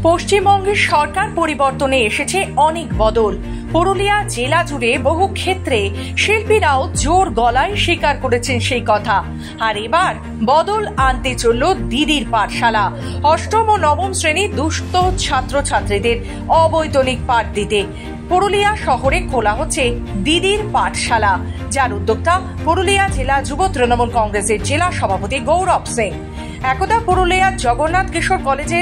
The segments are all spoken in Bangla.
পশ্চিমবঙ্গের সরকার পরিবর্তনে এসেছে অনেক বদল। পুরুলিয়া জেলা জুড়ে বহু ক্ষেত্রে শিল্পীরাও জোর গলায় স্বীকার করেছেন সেই কথা। আর এবার বদল আনতে চলল দিদির পাঠশালা। অষ্টম ও নবম শ্রেণীর দুস্থ ছাত্রছাত্রীদের অবৈতনিক পাঠ দিতে পুরুলিয়া শহরে খোলা হচ্ছে দিদির পাঠশালা, যার উদ্যোক্তা পুরুলিয়া জেলা যুব তৃণমূল কংগ্রেসের জেলা সভাপতি গৌরব সিং। একদা পুরুলিয়ার জগন্নাথ কিশোর কলেজে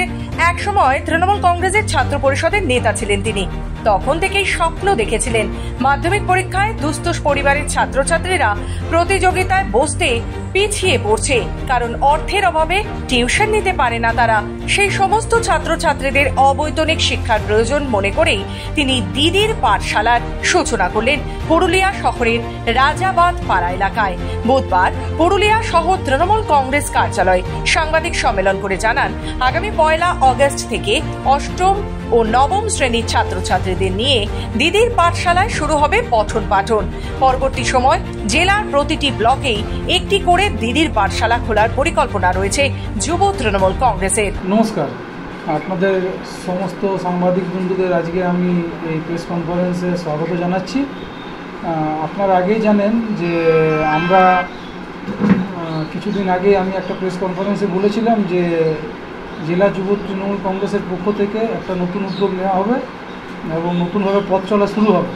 একসময় তৃণমূল কংগ্রেসের ছাত্র পরিষদের নেতা ছিলেন তিনি। তখন থেকেই স্বপ্ন দেখেছিলেন মাধ্যমিক পরীক্ষায় দুস্থ পরিবারের ছাত্রছাত্রীরা প্রতিযোগিতায় বসতে পিছিয়ে পড়ছে, কারণ অর্থের অভাবে টিউশন নিতে পারে না তারা। সেই সমস্ত ছাত্রছাত্রীদের অবৈতনিক শিক্ষার প্রয়োজন মনে করেই তিনি দিদির পাঠশালার সূচনা করলেন পুরুলিয়া শহরের রাজাবাদ পাড়া এলাকায়। বুধবার পুরুলিয়া শহর তৃণমূল কংগ্রেস কার্যালয় সাংবাদিক সম্মেলন করে জানান, আগামী 1 আগস্ট থেকে অষ্টম ও নবম শ্রেণীর ছাত্রছাত্রীদের নিয়ে দিদির পাঠশালায় শুরু হবে পঠন পাঠন। পরবর্তী সময় জেলার প্রতিটি ব্লকেই একটি করে দিদির পাঠশালা খোলার পরিকল্পনা রয়েছে যুব তৃণমূল কংগ্রেসের। নমস্কার, আপনাদের সমস্ত সাংবাদিক বন্ধুদের আজকে আমি এই প্রেস কনফারেন্সে স্বাগত জানাচ্ছি। আপনারা আগেই জানেন যে আমরা কিছুদিন আগে আমি একটা প্রেস কনফারেন্সে বলেছিলাম যে জেলা যুব তৃণমূল কংগ্রেসের পক্ষ থেকে একটা নতুন উদ্যোগ নেওয়া হবে এবং নতুনভাবে পথ চলা শুরু হবে।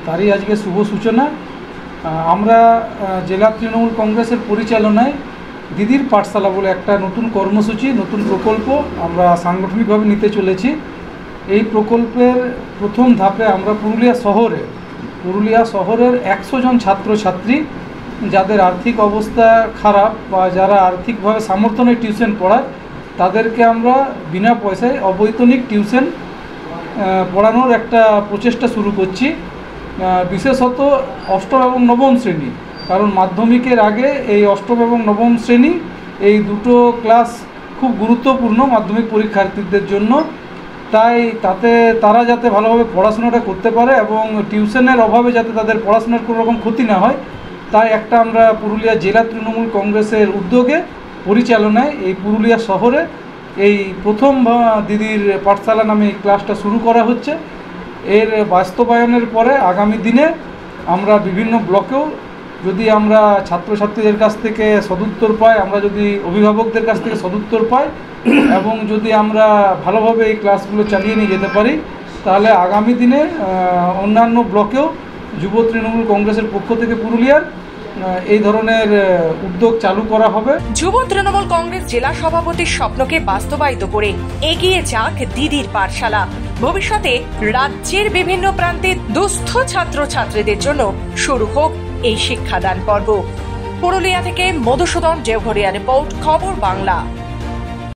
তারই আজকে শুভ সূচনা। আমরা জেলা তৃণমূল কংগ্রেসের পরিচালনায় দিদির পাঠশালা বলে একটা নতুন কর্মসূচি, নতুন প্রকল্প আমরা সাংগঠনিকভাবে নিতে চলেছি। এই প্রকল্পের প্রথম ধাপে আমরা পুরুলিয়া শহরের 100 জন ছাত্রছাত্রী যাদের আর্থিক অবস্থা খারাপ বা যারা আর্থিকভাবে সামর্থ্য নেই টিউশন পড়ায়, তাদেরকে আমরা বিনা পয়সায় অবৈতনিক টিউশন পড়ানোর একটা প্রচেষ্টা শুরু করছি। বিশেষত অষ্টম এবং নবম শ্রেণী, কারণ মাধ্যমিকের আগে এই অষ্টম এবং নবম শ্রেণী এই দুটো ক্লাস খুব গুরুত্বপূর্ণ মাধ্যমিক পরীক্ষার্থীদের জন্য। তাই তাতে তারা যাতে ভালোভাবে পড়াশোনাটা করতে পারে এবং টিউশনের অভাবে যাতে তাদের পড়াশোনার কোনো রকম ক্ষতি না হয়, তাই একটা আমরা পুরুলিয়া জেলা তৃণমূল কংগ্রেসের উদ্যোগে পরিচালনায় এই পুরুলিয়া শহরে এই প্রথম দিদির পাঠশালা নামে এই ক্লাসটা শুরু করা হচ্ছে। এর বাস্তবায়নের পরে আগামী দিনে আমরা বিভিন্ন ব্লকেও যদি আমরা ছাত্রছাত্রীদের কাছ থেকে সদুত্তর পাই, আমরা যদি অভিভাবকদের কাছ থেকে সদুত্তর পাই এবং যদি আমরা ভালোভাবে এই ক্লাসগুলো চালিয়ে নিয়ে যেতে পারি, তাহলে আগামী দিনে অন্যান্য ব্লকেও যুব তৃণমূল কংগ্রেসের পক্ষ থেকে পুরুলিয়ার এই ধরনের উদ্যোগ চালু করা হবে। যুব তৃণমূল কংগ্রেস জেলা সভাপতির স্বপ্নকে বাস্তবায়িত করে এগিয়ে যাক দিদির পাঠশালা। ভবিষ্যতে রাজ্যের বিভিন্ন প্রান্তে দুস্থ ছাত্রছাত্রীদের জন্য শুরু হোক এই শিক্ষাদান পর্ব। পুরুলিয়া থেকে মধুসূদন দেওঘরিয়া রিপোর্ট, খবর বাংলা।